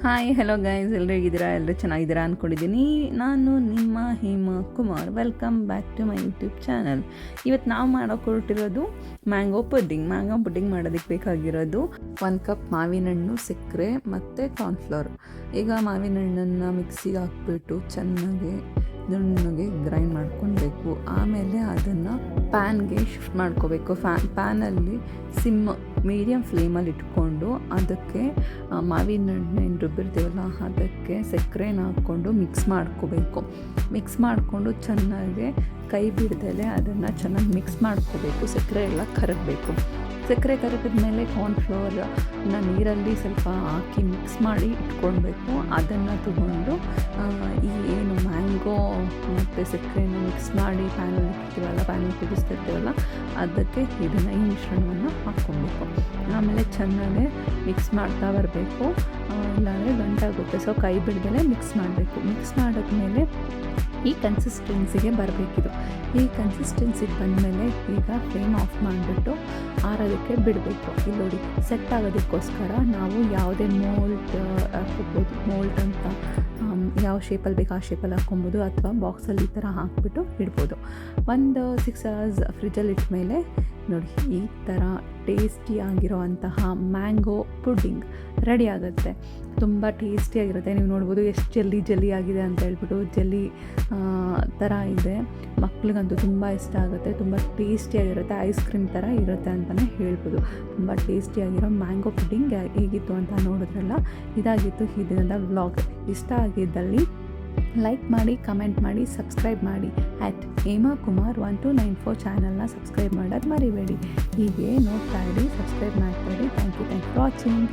Hi hello guys, ಎಲ್ಲರೂ ಹೇಗಿದ್ದೀರಾ? ಎಲ್ಲರೂ ಚೆನ್ನಾಗಿದ್ದೀರಾ ಅಂದ್ಕೊಂಡಿದ್ದೀನಿ. ನಾನು ನಿಮ್ಮ Hema Kumar. Welcome back to my YouTube channel. ಇವತ್ತು ನಾವು ಮಾಡೋಕೆ ಹೊರಟಿರೋದು ಮ್ಯಾಂಗೋ ಪುಡ್ಡಿಂಗ್ ಮಾಡೋದಕ್ಕೆ ಬೇಕಾಗಿರೋದು 1 ಕಪ್ ಮಾವಿನ ಹಣ್ಣು, ಸಕ್ಕರೆ ಮತ್ತು ಕಾರ್ನ್ಫ್ಲವರ್. ಈಗ ಮಾವಿನ ಹಣ್ಣನ್ನು ಮಿಕ್ಸಿಗೆ ಹಾಕ್ಬಿಟ್ಟು ಚೆನ್ನಾಗಿ ನುಣ್ಣಗೆ ಗ್ರೈಂಡ್ ಮಾಡ್ಕೊಳ್ಬೇಕು. ಆಮೇಲೆ ಅದನ್ನು ಪ್ಯಾನ್ಗೆ ಶಿಫ್ಟ್ ಮಾಡ್ಕೋಬೇಕು. ಪ್ಯಾನಲ್ಲಿ ಮೀಡಿಯಮ್ ಫ್ಲೇಮಲ್ಲಿ ಇಟ್ಕೊಂಡು ಅದಕ್ಕೆ ಮಾವಿನ ಹಣ್ಣು ಏನು ರುಬ್ಬಿರ್ತೀವಲ್ಲ ಅದಕ್ಕೆ ಸಕ್ಕರೆನ ಹಾಕ್ಕೊಂಡು ಮಿಕ್ಸ್ ಮಾಡಿಕೊಂಡು ಚೆನ್ನಾಗಿ ಕೈ ಬಿಡ್ದಲೆ ಅದನ್ನು ಚೆನ್ನಾಗಿ ಮಿಕ್ಸ್ ಮಾಡ್ಕೋಬೇಕು. ಸಕ್ಕರೆ ಎಲ್ಲ ಕರಗಬೇಕು. ಸಕ್ಕರೆ ಕರಗಿದ ಮೇಲೆ ಕಾರ್ನ್ಫ್ಲವರ್ನ ನೀರಲ್ಲಿ ಸ್ವಲ್ಪ ಹಾಕಿ ಮಿಕ್ಸ್ ಮಾಡಿ ಇಟ್ಕೊಳ್ಬೇಕು. ಅದನ್ನು ತಗೊಂಡು ಈ ಏನು ಮ್ಯಾಂಗೋ ಮತ್ತು ಸಕ್ಕರೆನ ಮಿಕ್ಸ್ ಮಾಡಿ ಪ್ಯಾನಲ್ಲಿ ಕುದಿಸ್ತಿರ್ತೀವಲ್ಲ ಅದಕ್ಕೆ ಈ ಮಿಶ್ರಣವನ್ನು ಹಾಕ್ಕೊಬೇಕು. ಆಮೇಲೆ ಚೆನ್ನಾಗಿ ಮಿಕ್ಸ್ ಮಾಡ್ತಾ ಬರಬೇಕು, ಇಲ್ಲಾಂದರೆ ಗಂಟಾಗುತ್ತೆ. ಸೊ ಕೈ ಬಿಡ್ದಲೆ ಮಿಕ್ಸ್ ಮಾಡಬೇಕು. ಮಿಕ್ಸ್ ಮಾಡಿದ್ಮೇಲೆ ಈ ಕನ್ಸಿಸ್ಟೆನ್ಸಿಗೆ ಬರಬೇಕಿದು. ಈ ಕನ್ಸಿಸ್ಟೆನ್ಸಿಗೆ ಬಂದಮೇಲೆ ಈಗ ಫ್ಲೇಮ್ ಆಫ್ ಮಾಡಿಬಿಟ್ಟು ಆರೋದಕ್ಕೆ ಬಿಡಬೇಕು. ಇಲ್ಲಿ ನೋಡಿ, ಸೆಟ್ ಆಗೋದಕ್ಕೋಸ್ಕರ ನಾವು ಯಾವುದೇ ಮೋಲ್ಟ್ ಹಾಕ್ಕೋಬೋದು. ಮೋಲ್ಟ್ ಅಂತ ಯಾವ ಶೇಪಲ್ಲಿ ಬೇಕು ಆ ಶೇಪಲ್ಲಿ ಹಾಕ್ಕೊಬೋದು, ಅಥವಾ ಬಾಕ್ಸಲ್ಲಿ ಈ ಥರ ಹಾಕ್ಬಿಟ್ಟು ಇಡ್ಬೋದು. ಒಂದು 6 hours ಫ್ರಿಜ್ಜಲ್ಲಿ ಇಟ್ಮೇಲೆ ನೋಡಿ ಈ ಥರ ಟೇಸ್ಟಿಯಾಗಿರೋವಂತಹ ಮ್ಯಾಂಗೋ ಪುಡ್ಡಿಂಗ್ ರೆಡಿ ಆಗುತ್ತೆ. ತುಂಬ ಟೇಸ್ಟಿಯಾಗಿರುತ್ತೆ. ನೀವು ನೋಡ್ಬೋದು ಎಷ್ಟು ಜಲ್ಲಿ ಆಗಿದೆ ಅಂತ ಹೇಳ್ಬಿಟ್ಟು. ಜಲ್ಲಿ ಥರ ಇದೆ. ಮಕ್ಳಿಗಂತೂ ತುಂಬ ಇಷ್ಟ ಆಗುತ್ತೆ. ತುಂಬ ಟೇಸ್ಟಿಯಾಗಿರುತ್ತೆ. ಐಸ್ ಕ್ರೀಮ್ ಥರ ಇರುತ್ತೆ ಅಂತಲೇ ಹೇಳ್ಬೋದು. ತುಂಬ ಟೇಸ್ಟಿಯಾಗಿರೋ ಮ್ಯಾಂಗೋ ಪುಡ್ಡಿಂಗ್ ಹೇಗಿತ್ತು ಅಂತ ನೋಡಿದ್ರಲ್ಲ, ಇದಾಗಿತ್ತು ಈ ದಿನದ ವ್ಲಾಗ್. ಇಷ್ಟ ಆಗಿದ್ದಲ್ಲಿ ಲೈಕ್ ಮಾಡಿ, ಕಮೆಂಟ್ ಮಾಡಿ, ಸಬ್ಸ್ಕ್ರೈಬ್ ಮಾಡಿ. ಹೇಮಾ ಕುಮಾರ್ 1294 ಚಾನಲ್ನ ಸಬ್ಸ್ಕ್ರೈಬ್ ಮಾಡೋದು ಮರಿಬೇಡಿ. ಹೀಗೆ ನೋಡ್ತಾ ಇರಿ, ಸಬ್ಸ್ಕ್ರೈಬ್ ಮಾಡ್ತಾ ಇರಿ. Thank you for watching.